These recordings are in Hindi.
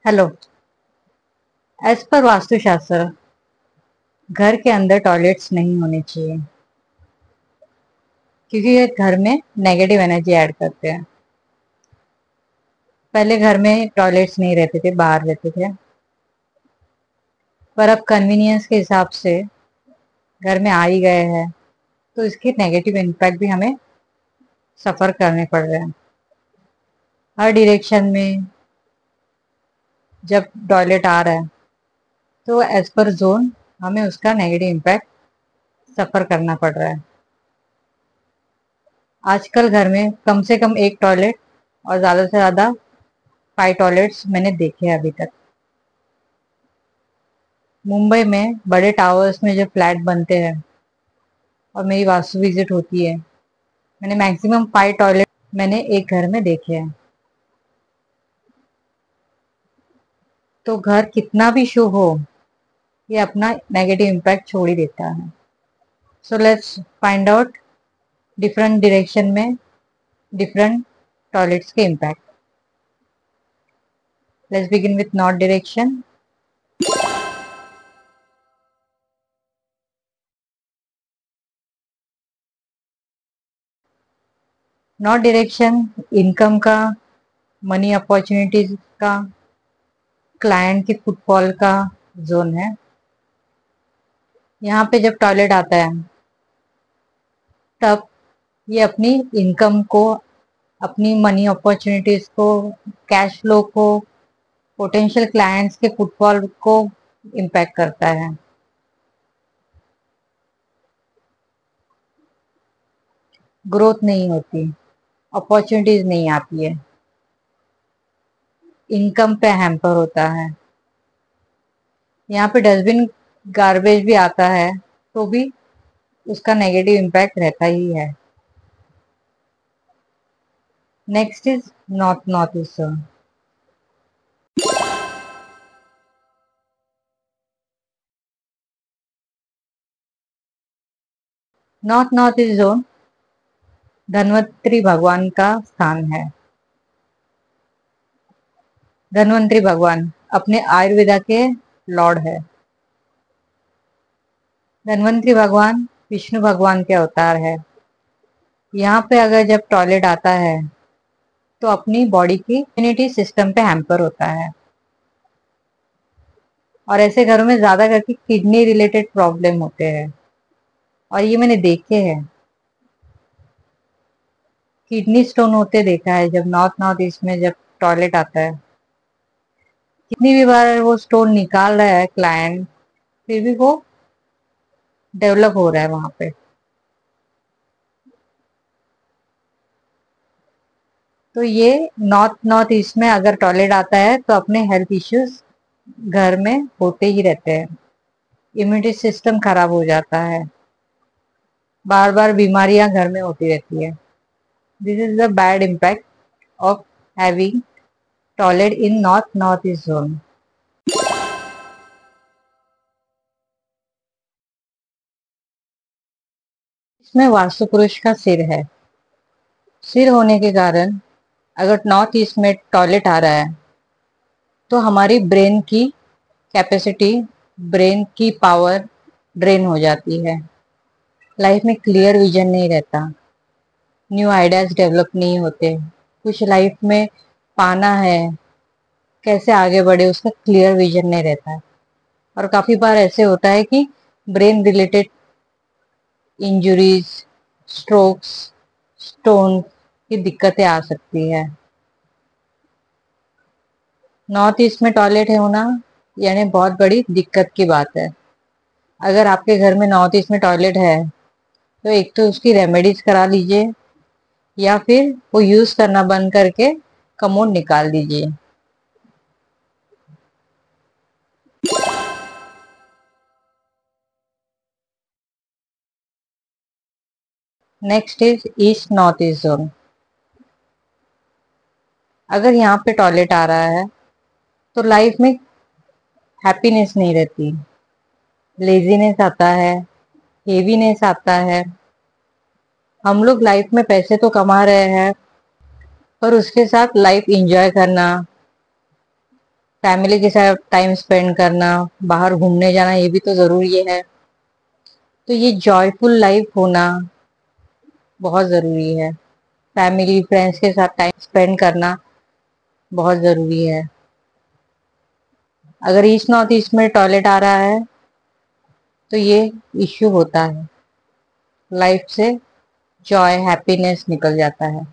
हेलो। एज पर वास्तुशास्त्र घर के अंदर टॉयलेट्स नहीं होने चाहिए क्योंकि ये घर में नेगेटिव एनर्जी ऐड करते हैं। पहले घर में टॉयलेट्स नहीं रहते थे, बाहर रहते थे, पर अब कन्वीनियंस के हिसाब से घर में आ ही गए हैं तो इसके नेगेटिव इम्पैक्ट भी हमें सफ़र करने पड़ रहे हैं। हर डायरेक्शन में जब टॉयलेट आ रहा है तो एज पर जोन हमें उसका नेगेटिव इम्पैक्ट सफ़र करना पड़ रहा है। आजकल घर में कम से कम एक टॉयलेट और ज़्यादा से ज़्यादा 5 टॉयलेट्स मैंने देखे हैं अभी तक। मुंबई में बड़े टावर्स में जो फ्लैट बनते हैं और मेरी वास्तु विजिट होती है, मैंने मैक्सिमम 5 टॉयलेट मैंने एक घर में देखे हैं। तो घर कितना भी शुभ हो, ये अपना नेगेटिव इम्पैक्ट छोड़ ही देता है। So let's find out different direction में डिफरेंट टॉयलेट्स के impact. Let's begin with north direction. North direction income का, मनी अपॉर्चुनिटीज का, क्लाइंट के फुटफॉल का जोन है। यहाँ पे जब टॉयलेट आता है तब ये अपनी इनकम को, अपनी मनी अपॉर्चुनिटीज को, कैश फ्लो को, पोटेंशियल क्लाइंट्स के फुटफॉल को इम्पैक्ट करता है। ग्रोथ नहीं होती, अपॉर्चुनिटीज नहीं आती है, इनकम पे हैम्पर होता है। यहाँ पे डस्टबिन गार्बेज भी आता है तो भी उसका नेगेटिव इम्पैक्ट रहता ही है। Next is north north east zone. North north east zone Dhanvantari भगवान का स्थान है। धन्वंतरी भगवान अपने आयुर्वेदा के लॉर्ड है। धन्वंतरी भगवान विष्णु भगवान के अवतार है। यहाँ पे अगर जब टॉयलेट आता है तो अपनी बॉडी की इम्यूनिटी सिस्टम पे हैम्पर होता है और ऐसे घरों में ज्यादा करके किडनी रिलेटेड प्रॉब्लम होते हैं और ये मैंने देखे हैं। किडनी स्टोन होते देखा है जब नॉर्थ नॉर्थ ईस्ट में जब टॉयलेट आता है। कितनी भी बार वो स्टोन निकाल रहा है क्लाइंट, फिर भी वो डेवलप हो रहा है वहां पे। तो ये नॉर्थ नॉर्थ ईस्ट में अगर टॉयलेट आता है तो अपने हेल्थ इश्यूज घर में होते ही रहते हैं। इम्यूनिटी सिस्टम खराब हो जाता है, बार बार बीमारियां घर में होती रहती है। This is the bad impact of having toilet in north north east zone. इसमें वास्तु पुरुष का सिर है। सिर होने के कारण अगर नॉर्थ ईस्ट में टॉयलेट आ रहा है तो हमारी ब्रेन की कैपेसिटी, ब्रेन की पावर ड्रेन हो जाती है। लाइफ में क्लियर विजन नहीं रहता, न्यू आइडियाज डेवलप नहीं होते। कुछ लाइफ में पाना है, कैसे आगे बढ़े, उसका क्लियर विजन नहीं रहता है। और काफी बार ऐसे होता है कि brain related injuries, strokes, stone की दिक्कतें आ सकती है। नॉर्थ ईस्ट में टॉयलेट है होना यानी बहुत बड़ी दिक्कत की बात है। अगर आपके घर में नॉर्थ ईस्ट में टॉयलेट है तो एक तो उसकी रेमेडीज करा लीजिए या फिर वो यूज करना बंद करके कमोड निकाल दीजिए। Next is east north east zone. अगर यहाँ पे टॉयलेट आ रहा है तो लाइफ में हैप्पीनेस नहीं रहती, लेजीनेस आता है, हेवीनेस आता है। हम लोग लाइफ में पैसे तो कमा रहे हैं पर उसके साथ लाइफ एंजॉय करना, फैमिली के साथ टाइम स्पेंड करना, बाहर घूमने जाना, ये भी तो जरूरी है। तो ये जॉयफुल लाइफ होना बहुत जरूरी है। फैमिली फ्रेंड्स के साथ टाइम स्पेंड करना बहुत जरूरी है। अगर ईस्ट नॉर्थ ईस्ट में टॉयलेट आ रहा है तो ये इश्यू होता है, लाइफ से जॉय हैप्पीनेस निकल जाता है।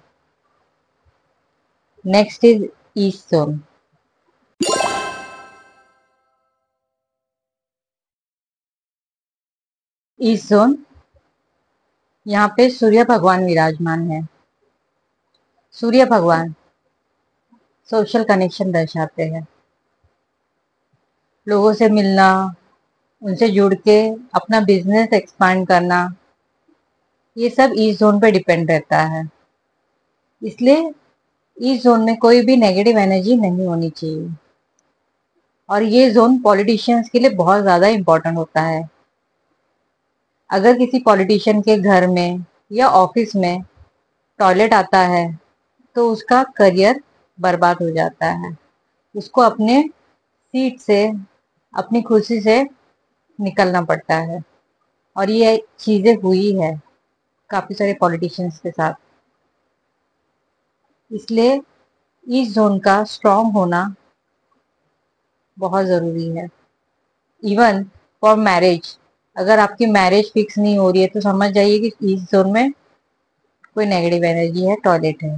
Next is east zone. East zone, यहाँ पे सूर्य भगवान विराजमान है। सूर्य भगवान सोशल कनेक्शन दर्शाते हैं। लोगों से मिलना, उनसे जुड़ के अपना बिजनेस एक्सपांड करना, ये सब ईस्ट जोन पे डिपेंड रहता है। इसलिए इस जोन में कोई भी नेगेटिव एनर्जी नहीं होनी चाहिए। और ये जोन पॉलिटिशियंस के लिए बहुत ज्यादा इंपॉर्टेंट होता है। अगर किसी पॉलिटिशियन के घर में या ऑफिस में टॉयलेट आता है तो उसका करियर बर्बाद हो जाता है। उसको अपने सीट से, अपनी खुशी से निकलना पड़ता है। और ये चीजें हुई है काफी सारे पॉलिटिशियंस के साथ। इसलिए इस जोन का स्ट्रांग होना बहुत जरूरी है। इवन फॉर मैरिज, अगर आपकी मैरिज फिक्स नहीं हो रही है तो समझ जाइए कि इस जोन में कोई नेगेटिव एनर्जी है, टॉयलेट है।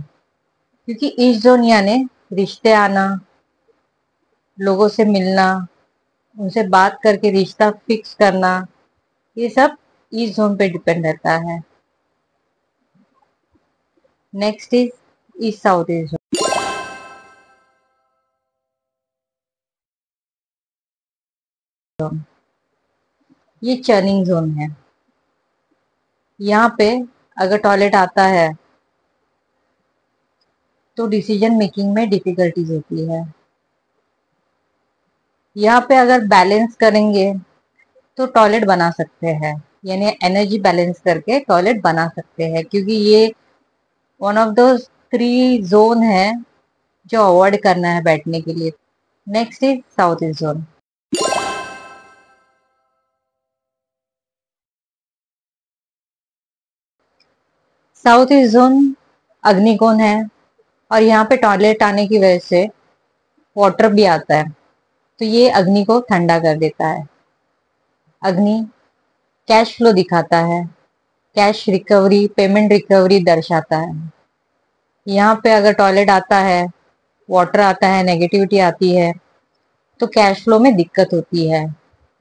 क्योंकि इस जोन यानी रिश्ते आना, लोगों से मिलना, उनसे बात करके रिश्ता फिक्स करना, ये सब इस जोन पे डिपेंड रहता है। Next is east south east zone. ये चर्निंग जोन है। यहाँ पे अगर टॉयलेट आता है तो डिसीजन मेकिंग में डिफिकल्टीज होती है। यहाँ पे अगर बैलेंस करेंगे तो टॉयलेट बना सकते हैं, यानी एनर्जी बैलेंस करके टॉयलेट बना सकते हैं। क्योंकि ये वन ऑफ द 3 जोन है जो अवॉइड करना है बैठने के लिए। Next is south east zone. South east zone अग्निकोण है, और यहाँ पे टॉयलेट आने की वजह से वाटर भी आता है, तो ये अग्नि को ठंडा कर देता है। अग्नि कैश फ्लो दिखाता है, कैश रिकवरी, पेमेंट रिकवरी दर्शाता है। यहाँ पे अगर टॉयलेट आता है, वाटर आता है, नेगेटिविटी आती है, तो कैश फ्लो में दिक्कत होती है।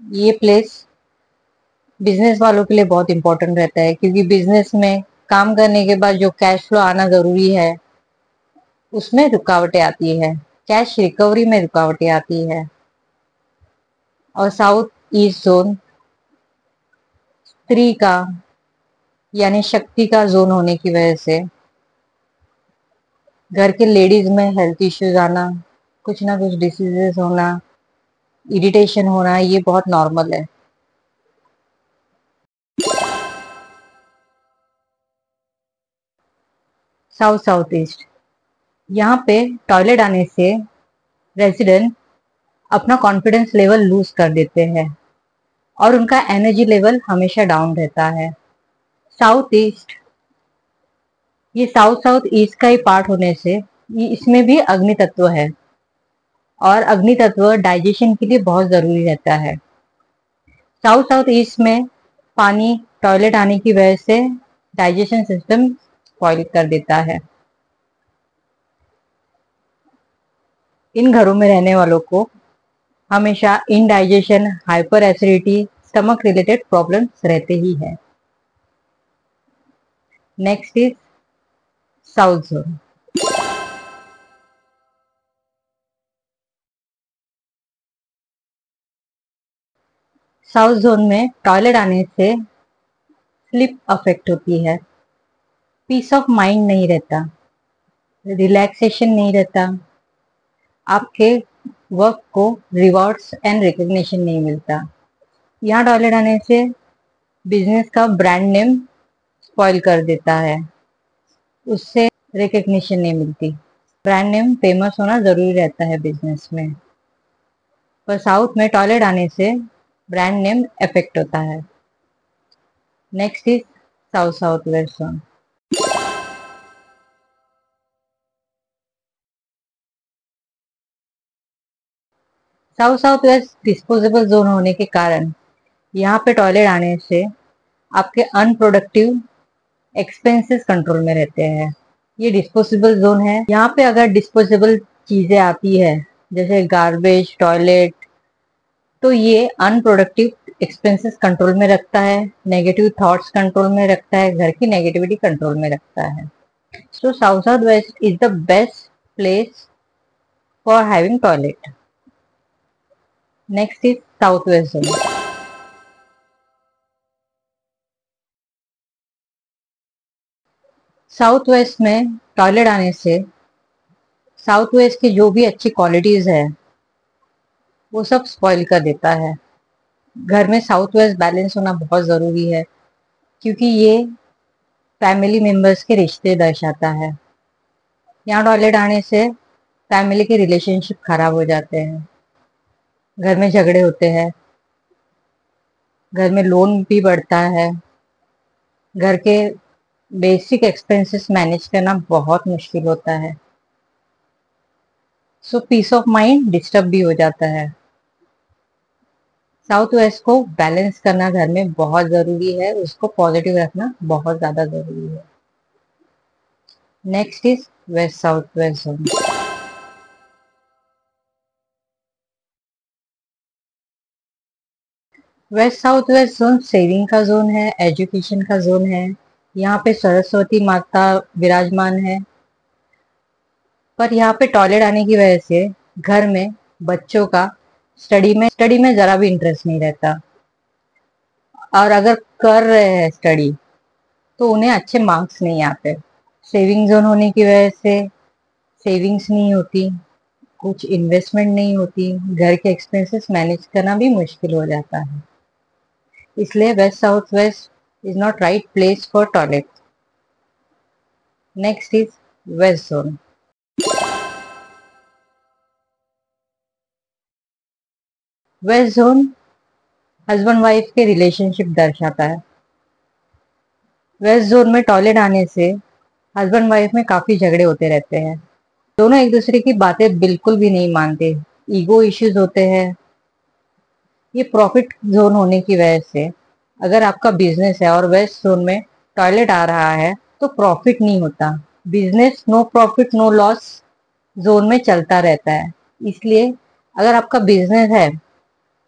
ये प्लेस बिजनेस वालों के लिए बहुत इंपॉर्टेंट रहता है, क्योंकि बिजनेस में काम करने के बाद जो कैश फ्लो आना जरूरी है उसमें रुकावटें आती है, कैश रिकवरी में रुकावटें आती है। और साउथ ईस्ट जोन स्त्री का यानी शक्ति का जोन होने की वजह से घर के लेडीज में हेल्थ इश्यूज आना, कुछ ना कुछ डिसीजेस होना, इरिटेशन होना, ये बहुत नॉर्मल है। साउथ साउथ ईस्ट, यहाँ पे टॉयलेट आने से रेजिडेंट अपना कॉन्फिडेंस लेवल लूज कर देते हैं और उनका एनर्जी लेवल हमेशा डाउन रहता है। साउथ ईस्ट, ये साउथ साउथ ईस्ट का ही पार्ट होने से ये इसमें भी अग्नि तत्व है, और अग्नि तत्व डाइजेशन के लिए बहुत जरूरी रहता है। साउथ साउथ ईस्ट में पानी टॉयलेट आने की वजह से डाइजेशन सिस्टम स्पॉइल कर देता है। इन घरों में रहने वालों को हमेशा indigestion, hyper acidity, stomach related problems रहते ही है। Next is south zone. South zone में टॉयलेट आने से स्लिप अफेक्ट होती है, पीस ऑफ माइंड नहीं रहता, रिलैक्सेशन नहीं रहता, आपके वर्क को रिवॉर्ड्स एंड रिकग्निशन नहीं मिलता। यहाँ टॉयलेट आने से बिजनेस का ब्रांड नेम स्पॉइल कर देता है, उससे रिकग्निशन नहीं मिलती। ब्रांड नेम फेमस होना जरूरी रहता है बिजनेस में। पर साउथ में टॉयलेट आने से ब्रांड नेम इफेक्ट होता है। Next is south south west zone. South south waste disposable zone होने के कारण यहाँ पे टॉयलेट आने से आपके अनप्रोडक्टिव एक्सपेंसेस कंट्रोल में रहते हैं। ये डिस्पोजेबल जोन है। यहाँ पे अगर डिस्पोजेबल चीजें आती है जैसे गार्बेज, टॉयलेट, तो ये अनप्रोडक्टिव एक्सपेंसेस कंट्रोल में रखता है, नेगेटिव थॉट्स कंट्रोल में रखता है, घर की नेगेटिविटी कंट्रोल में रखता है। So south south west is the best place for having toilet. Next is south west zone. South west में टॉयलेट आने से साउथ वेस्ट की जो भी अच्छी क्वालिटीज है वो सब स्पॉइल कर देता है। घर में साउथ वेस्ट बैलेंस होना बहुत ज़रूरी है क्योंकि ये फैमिली मेंबर्स के रिश्ते दर्शाता है। यहाँ टॉयलेट आने से फैमिली के रिलेशनशिप खराब हो जाते हैं, घर में झगड़े होते हैं, घर में लोन भी बढ़ता है, घर के बेसिक एक्सपेंसेस मैनेज करना बहुत मुश्किल होता है। सो पीस ऑफ माइंड डिस्टर्ब भी हो जाता है। साउथ वेस्ट को बैलेंस करना घर में बहुत ज़रूरी है, उसको पॉजिटिव रखना बहुत ज़्यादा ज़रूरी है। Next is west south west zone. West south west zone saving का जोन है, एजुकेशन का जोन है। यहाँ पे सरस्वती माता विराजमान है। पर यहाँ पे टॉयलेट आने की वजह से घर में बच्चों का स्टडी में जरा भी इंटरेस्ट नहीं रहता, और अगर कर रहे हैं स्टडी तो उन्हें अच्छे मार्क्स नहीं आते। सेविंग जोन होने की वजह से सेविंग्स नहीं होती, कुछ इन्वेस्टमेंट नहीं होती, घर के एक्सपेंसेस मैनेज करना भी मुश्किल हो जाता है। इसलिए west south west is not right place for toilet. Next is waste zone. West zone husband wife के रिलेशनशिप दर्शाता है। वेस्ट जोन में टॉयलेट आने से हस्बैंड वाइफ में काफी झगड़े होते रहते हैं। दोनों एक दूसरे की बातें बिल्कुल भी नहीं मानते, ईगो इश्यूज होते हैं। ये प्रॉफिट जोन होने की वजह से अगर आपका बिजनेस है और वेस्ट जोन में टॉयलेट आ रहा है तो प्रॉफिट नहीं होता। Business no profit no loss zone में चलता रहता है। इसलिए अगर आपका बिजनेस है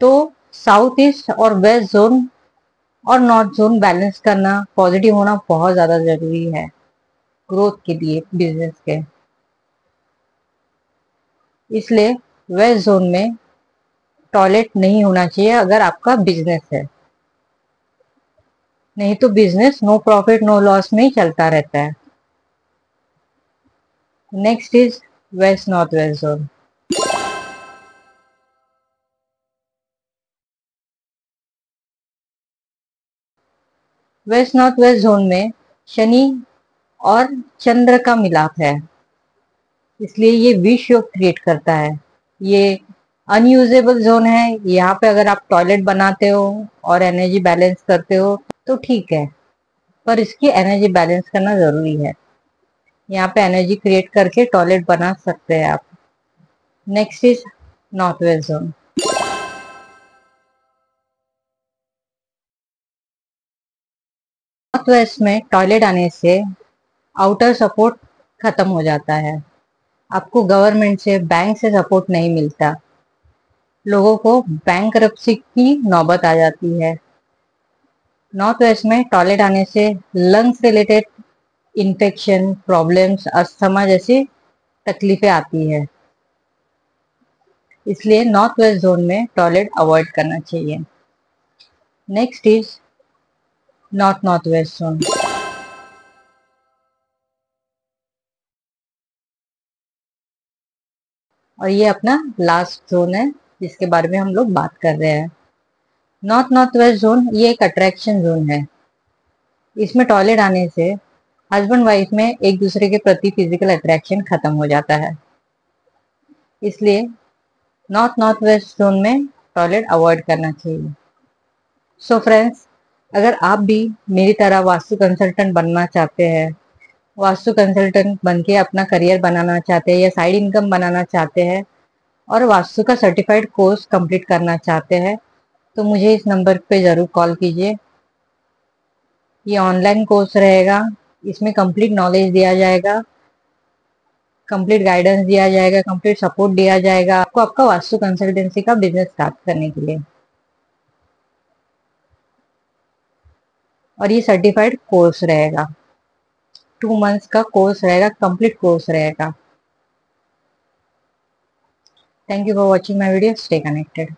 तो साउथ ईस्ट और वेस्ट जोन और नॉर्थ जोन बैलेंस करना, पॉजिटिव होना बहुत ज़्यादा ज़रूरी है ग्रोथ के लिए बिजनेस के। इसलिए वेस्ट जोन में टॉयलेट नहीं होना चाहिए अगर आपका बिजनेस है, नहीं तो business no profit no loss में ही चलता रहता है। Next is west north west zone. वेस्ट नॉर्थ वेस्ट जोन में शनि और चंद्र का मिलाप है, इसलिए ये विष योग क्रिएट करता है। ये अनयूजेबल जोन है। यहाँ पे अगर आप टॉयलेट बनाते हो और एनर्जी बैलेंस करते हो तो ठीक है, पर इसकी एनर्जी बैलेंस करना जरूरी है। यहाँ पे एनर्जी क्रिएट करके टॉयलेट बना सकते हैं आप। Next is north west zone. North west में टॉयलेट आने से आउटर सपोर्ट खत्म हो जाता है। आपको गवर्नमेंट से, बैंक से सपोर्ट नहीं मिलता। लोगों को बैंकरप्सी की नौबत आ जाती है। नॉर्थ वेस्ट में टॉयलेट आने से lungs related infection, problems, asthma जैसी तकलीफें आती है। इसलिए नॉर्थ वेस्ट जोन में टॉयलेट अवॉइड करना चाहिए। Next is north north west zone. और ये अपना लास्ट जोन है जिसके बारे में हम लोग बात कर रहे हैं। नॉर्थ नॉर्थ वेस्ट जोन ये एक अट्रैक्शन जोन है। इसमें टॉयलेट आने से हस्बैंड वाइफ में एक दूसरे के प्रति फिजिकल अट्रैक्शन खत्म हो जाता है। इसलिए नॉर्थ वेस्ट जोन में टॉयलेट अवॉइड करना चाहिए। सो फ्रेंड्स, अगर आप भी मेरी तरह वास्तु कंसल्टेंट बनना चाहते हैं, वास्तु कंसल्टेंट बन के अपना करियर बनाना चाहते हैं या साइड इनकम बनाना चाहते हैं और वास्तु का सर्टिफाइड कोर्स कंप्लीट करना चाहते हैं, तो मुझे इस नंबर पे ज़रूर कॉल कीजिए। ये ऑनलाइन कोर्स रहेगा, इसमें कंप्लीट नॉलेज दिया जाएगा, कंप्लीट गाइडेंस दिया जाएगा, कंप्लीट सपोर्ट दिया जाएगा आपको आपका वास्तु कंसल्टेंसी का बिजनेस स्टार्ट करने के लिए। और ये सर्टिफाइड कोर्स रहेगा, 2 मंथ्स का कोर्स रहेगा, कंप्लीट कोर्स रहेगा। Thank you for watching my video, stay connected.